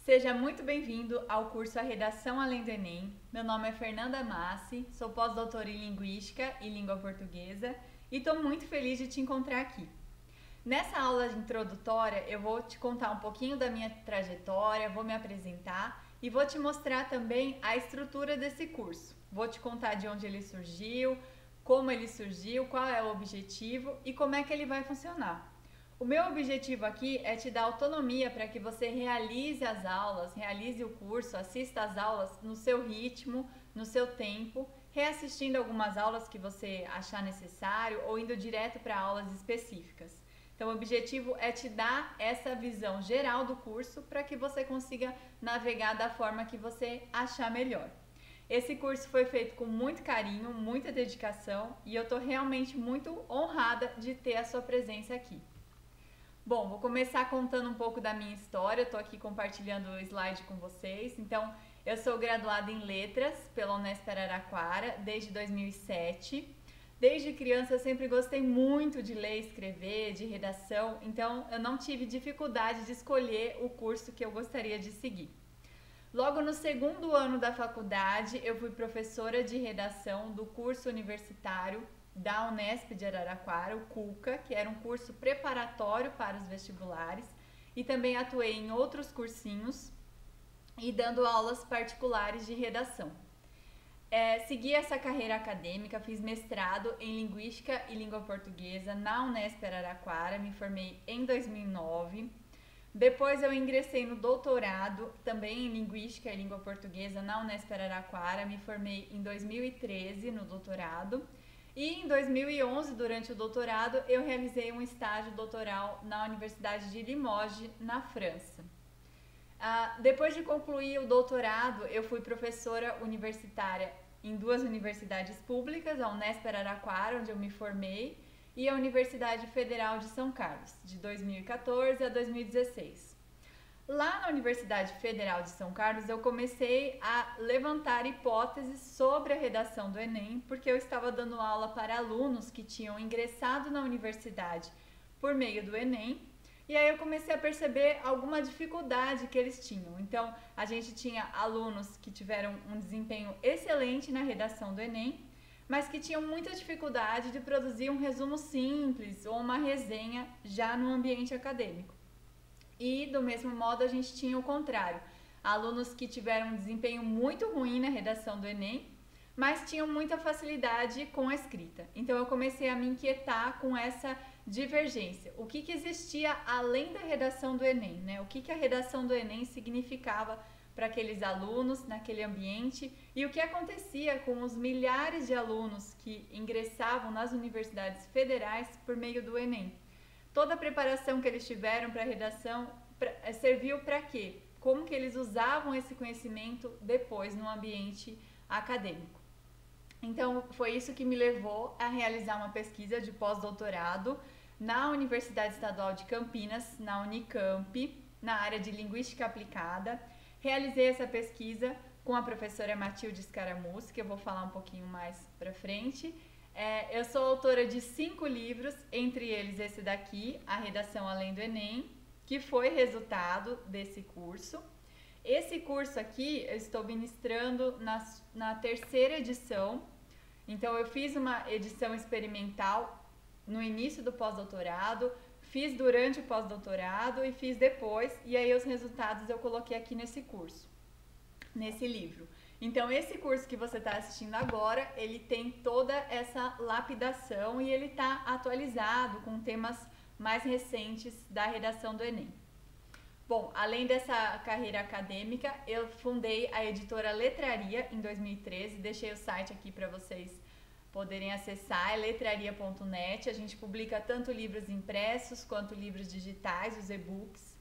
Seja muito bem-vindo ao curso A Redação Além do Enem. Meu nome é Fernanda Massi, sou pós-doutora em Linguística e Língua Portuguesa e estou muito feliz de te encontrar aqui. Nessa aula introdutória, eu vou te contar um pouquinho da minha trajetória, vou me apresentar e vou te mostrar também a estrutura desse curso. Vou te contar de onde ele surgiu, como ele surgiu, qual é o objetivo e como é que ele vai funcionar. O meu objetivo aqui é te dar autonomia para que você realize as aulas, realize o curso, assista às aulas no seu ritmo, no seu tempo, reassistindo algumas aulas que você achar necessário ou indo direto para aulas específicas. Então, o objetivo é te dar essa visão geral do curso para que você consiga navegar da forma que você achar melhor. Esse curso foi feito com muito carinho, muita dedicação e eu estou realmente muito honrada de ter a sua presença aqui. Bom, vou começar contando um pouco da minha história, estou aqui compartilhando o slide com vocês. Então, eu sou graduada em Letras pela Unesp Araraquara desde 2007. Desde criança eu sempre gostei muito de ler, escrever, de redação, então eu não tive dificuldade de escolher o curso que eu gostaria de seguir. Logo no segundo ano da faculdade, eu fui professora de redação do curso universitário da Unesp de Araraquara, o CUCA, que era um curso preparatório para os vestibulares, e também atuei em outros cursinhos e dando aulas particulares de redação. Segui essa carreira acadêmica, fiz mestrado em Linguística e Língua Portuguesa na Unesp Araraquara, me formei em 2009. Depois eu ingressei no doutorado, também em Linguística e Língua Portuguesa na Unesp Araraquara, me formei em 2013 no doutorado. E em 2011, durante o doutorado, eu realizei um estágio doutoral na Universidade de Limoges, na França. Depois de concluir o doutorado, eu fui professora universitária em duas universidades públicas, a Unesp Araraquara, onde eu me formei, e a Universidade Federal de São Carlos, de 2014 a 2016. Lá na Universidade Federal de São Carlos, eu comecei a levantar hipóteses sobre a redação do Enem, porque eu estava dando aula para alunos que tinham ingressado na universidade por meio do Enem, e aí eu comecei a perceber alguma dificuldade que eles tinham. Então, a gente tinha alunos que tiveram um desempenho excelente na redação do Enem, mas que tinham muita dificuldade de produzir um resumo simples ou uma resenha já no ambiente acadêmico. E, do mesmo modo, a gente tinha o contrário, alunos que tiveram um desempenho muito ruim na redação do Enem, mas tinham muita facilidade com a escrita. Então, eu comecei a me inquietar com essa divergência. O que existia além da redação do Enem, né? O que a redação do Enem significava para aqueles alunos naquele ambiente e o que acontecia com os milhares de alunos que ingressavam nas universidades federais por meio do Enem. Toda a preparação que eles tiveram para a redação serviu para quê? Como que eles usavam esse conhecimento depois no ambiente acadêmico. Então, foi isso que me levou a realizar uma pesquisa de pós-doutorado na Universidade Estadual de Campinas, na Unicamp, na área de Linguística Aplicada. Realizei essa pesquisa com a professora Matilde Scaramucci, que eu vou falar um pouquinho mais para frente. Eu sou autora de 5 livros, entre eles esse daqui, A Redação Além do Enem, que foi resultado desse curso. Esse curso aqui eu estou ministrando na terceira edição, então eu fiz uma edição experimental no início do pós-doutorado, fiz durante o pós-doutorado e fiz depois, e aí os resultados eu coloquei aqui nesse curso, nesse livro. Então, esse curso que você está assistindo agora, ele tem toda essa lapidação e ele está atualizado com temas mais recentes da redação do Enem. Bom, além dessa carreira acadêmica, eu fundei a editora Letraria em 2013, deixei o site aqui para vocês poderem acessar, é letraria.net. A gente publica tanto livros impressos quanto livros digitais, os e-books.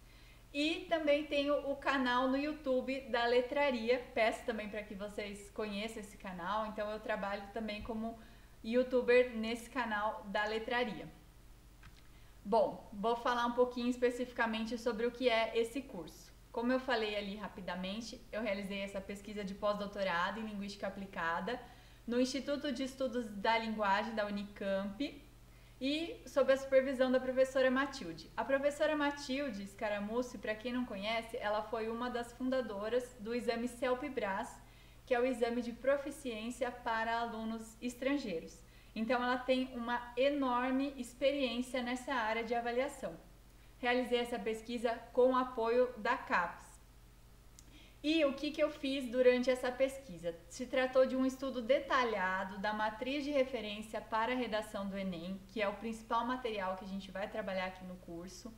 E também tenho o canal no YouTube da Letraria, peço também para que vocês conheçam esse canal, então eu trabalho também como youtuber nesse canal da Letraria. Bom, vou falar um pouquinho especificamente sobre o que é esse curso. Como eu falei ali rapidamente, eu realizei essa pesquisa de pós-doutorado em Linguística Aplicada no Instituto de Estudos da Linguagem da Unicamp. e sob a supervisão da professora Matilde. A professora Matilde Scaramucci, para quem não conhece, ela foi uma das fundadoras do exame CELP-BRAS, que é o exame de proficiência para alunos estrangeiros. Então, ela tem uma enorme experiência nessa área de avaliação. Realizei essa pesquisa com o apoio da CAPES. E o que eu fiz durante essa pesquisa? Se tratou de um estudo detalhado da matriz de referência para a redação do Enem, que é o principal material que a gente vai trabalhar aqui no curso,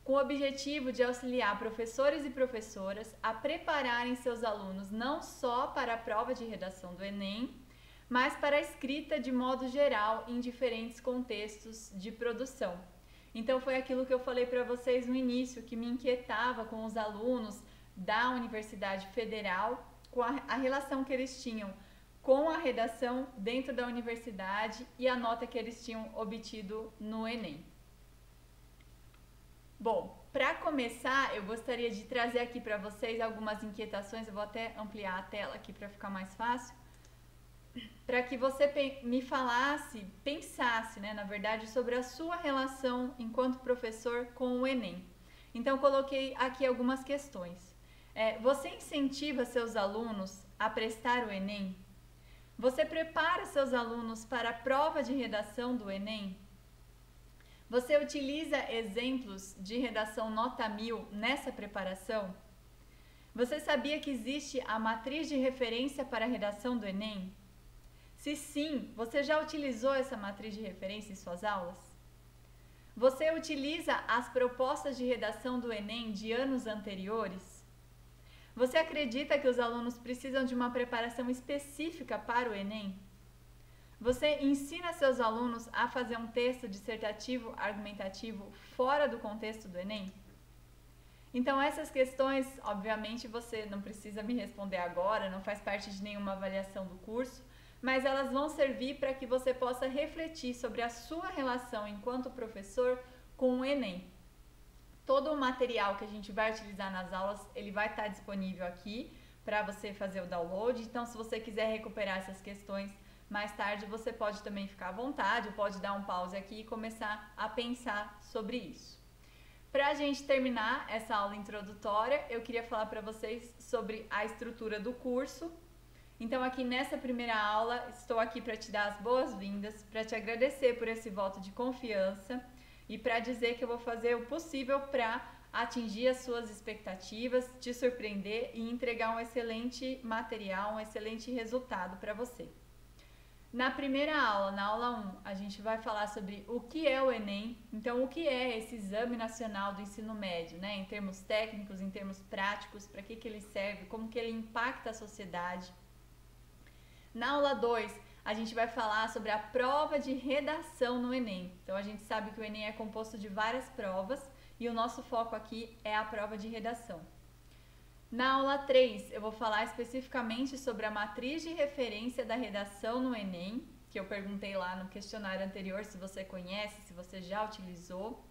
com o objetivo de auxiliar professores e professoras a prepararem seus alunos não só para a prova de redação do Enem, mas para a escrita de modo geral em diferentes contextos de produção. Então foi aquilo que eu falei para vocês no início, que me inquietava com os alunos da Universidade Federal, com a relação que eles tinham com a redação dentro da universidade e a nota que eles tinham obtido no Enem. Bom, para começar, eu gostaria de trazer aqui para vocês algumas inquietações, eu vou até ampliar a tela aqui para ficar mais fácil, para que você me falasse, pensasse, na verdade, sobre a sua relação enquanto professor com o Enem. Então, coloquei aqui algumas questões. Você incentiva seus alunos a prestar o Enem? Você prepara seus alunos para a prova de redação do Enem? Você utiliza exemplos de redação nota 1000 nessa preparação? Você sabia que existe a matriz de referência para a redação do Enem? Se sim, você já utilizou essa matriz de referência em suas aulas? Você utiliza as propostas de redação do Enem de anos anteriores? Você acredita que os alunos precisam de uma preparação específica para o Enem? Você ensina seus alunos a fazer um texto dissertativo argumentativo fora do contexto do Enem? Então, essas questões, obviamente, você não precisa me responder agora, não faz parte de nenhuma avaliação do curso, mas elas vão servir para que você possa refletir sobre a sua relação enquanto professor com o Enem. Todo o material que a gente vai utilizar nas aulas, ele vai estar disponível aqui para você fazer o download. Então, se você quiser recuperar essas questões mais tarde, você pode também ficar à vontade, pode dar um pause aqui e começar a pensar sobre isso. Para a gente terminar essa aula introdutória, eu queria falar para vocês sobre a estrutura do curso. Então, aqui nessa primeira aula, estou aqui para te dar as boas-vindas, para te agradecer por esse voto de confiança e para dizer que eu vou fazer o possível para atingir as suas expectativas, te surpreender e entregar um excelente material, um excelente resultado para você. Na primeira aula, na aula 1, a gente vai falar sobre o que é o Enem, então o que é esse Exame Nacional do Ensino Médio, em termos técnicos, em termos práticos, para que ele serve, como que ele impacta a sociedade. Na aula 2, a gente vai falar sobre a prova de redação no Enem. Então, a gente sabe que o Enem é composto de várias provas e o nosso foco aqui é a prova de redação. Na aula 3, eu vou falar especificamente sobre a matriz de referência da redação no Enem, que eu perguntei lá no questionário anterior se você conhece, se você já utilizou.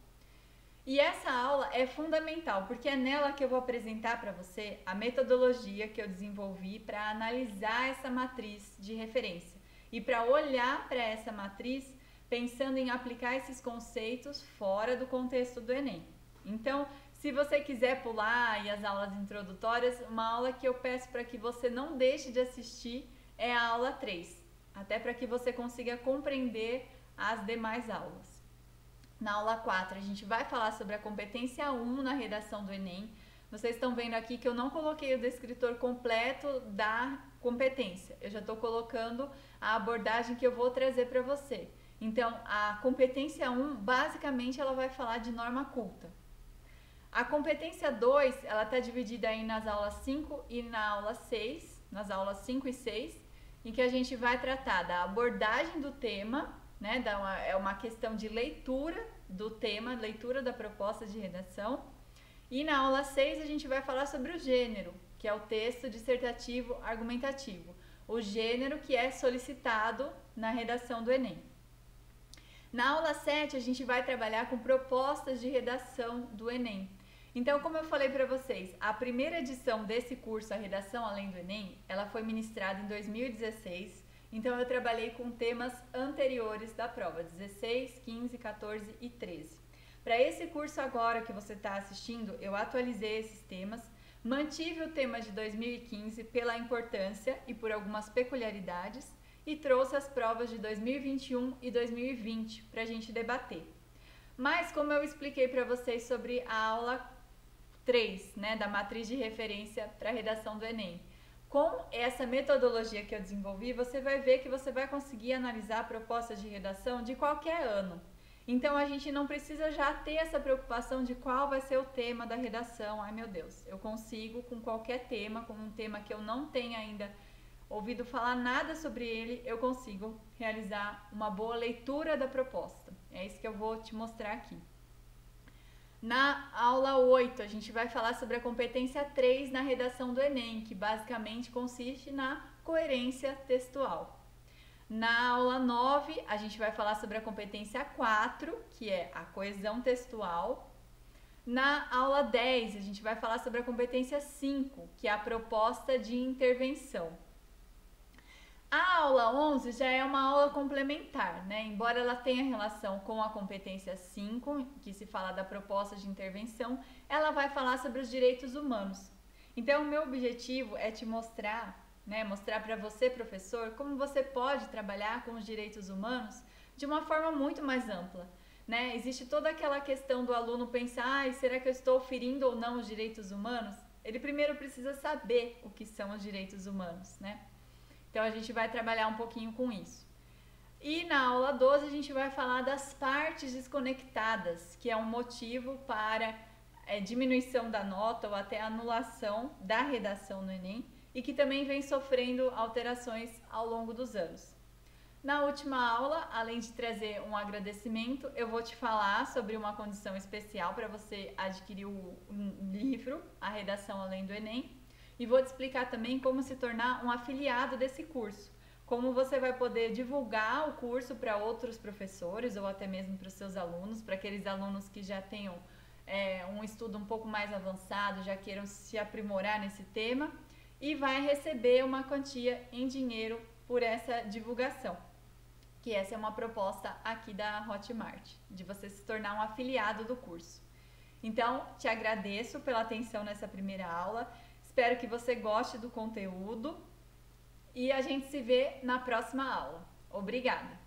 E essa aula é fundamental, porque é nela que eu vou apresentar para você a metodologia que eu desenvolvi para analisar essa matriz de referência e para olhar para essa matriz pensando em aplicar esses conceitos fora do contexto do Enem. Então, se você quiser pular aí as aulas introdutórias, uma aula que eu peço para que você não deixe de assistir é a aula 3, até para que você consiga compreender as demais aulas. Na aula 4, a gente vai falar sobre a competência 1 na redação do Enem. Vocês estão vendo aqui que eu não coloquei o descritor completo da competência. Eu já estou colocando a abordagem que eu vou trazer para você. Então, a competência 1, basicamente, ela vai falar de norma culta. A competência 2, ela está dividida aí nas aulas 5 e na aula 6, nas aulas 5 e 6, em que a gente vai tratar da abordagem do tema, é uma questão de leitura do tema, leitura da proposta de redação. E na aula 6 a gente vai falar sobre o gênero, que é o texto dissertativo argumentativo. O gênero que é solicitado na redação do Enem. Na aula 7 a gente vai trabalhar com propostas de redação do Enem. Então, como eu falei para vocês, a primeira edição desse curso, a Redação Além do Enem, ela foi ministrada em 2016 Então eu trabalhei com temas anteriores da prova, 16, 15, 14 e 13. Para esse curso agora que você está assistindo, eu atualizei esses temas, mantive o tema de 2015 pela importância e por algumas peculiaridades e trouxe as provas de 2021 e 2020 para a gente debater. Mas como eu expliquei para vocês sobre a aula 3, né, da matriz de referência para a redação do Enem, com essa metodologia que eu desenvolvi, você vai ver que você vai conseguir analisar propostas de redação de qualquer ano. Então a gente não precisa já ter essa preocupação de qual vai ser o tema da redação. Ai meu Deus, eu consigo com qualquer tema, com um tema que eu não tenha ainda ouvido falar nada sobre ele, eu consigo realizar uma boa leitura da proposta. É isso que eu vou te mostrar aqui. Na aula 8, a gente vai falar sobre a competência 3 na redação do Enem, que basicamente consiste na coerência textual. Na aula 9, a gente vai falar sobre a competência 4, que é a coesão textual. Na aula 10, a gente vai falar sobre a competência 5, que é a proposta de intervenção. A aula 11 já é uma aula complementar, né? Embora ela tenha relação com a competência 5, que se fala da proposta de intervenção, ela vai falar sobre os direitos humanos. Então, o meu objetivo é te mostrar, né, mostrar para você, professor, como você pode trabalhar com os direitos humanos de uma forma muito mais ampla, né? Existe toda aquela questão do aluno pensar, será que eu estou ferindo ou não os direitos humanos? Ele primeiro precisa saber o que são os direitos humanos, né? Então a gente vai trabalhar um pouquinho com isso. E na aula 12 a gente vai falar das partes desconectadas, que é um motivo para diminuição da nota ou até anulação da redação no Enem e que também vem sofrendo alterações ao longo dos anos. Na última aula, além de trazer um agradecimento, eu vou te falar sobre uma condição especial para você adquirir o livro A Redação Além do Enem. E vou te explicar também como se tornar um afiliado desse curso, como você vai poder divulgar o curso para outros professores ou até mesmo para os seus alunos, para aqueles alunos que já tenham um estudo um pouco mais avançado, já queiram se aprimorar nesse tema, e vai receber uma quantia em dinheiro por essa divulgação, que essa é uma proposta aqui da Hotmart, de você se tornar um afiliado do curso. Então, te agradeço pela atenção nessa primeira aula. Espero que você goste do conteúdo e a gente se vê na próxima aula. Obrigada!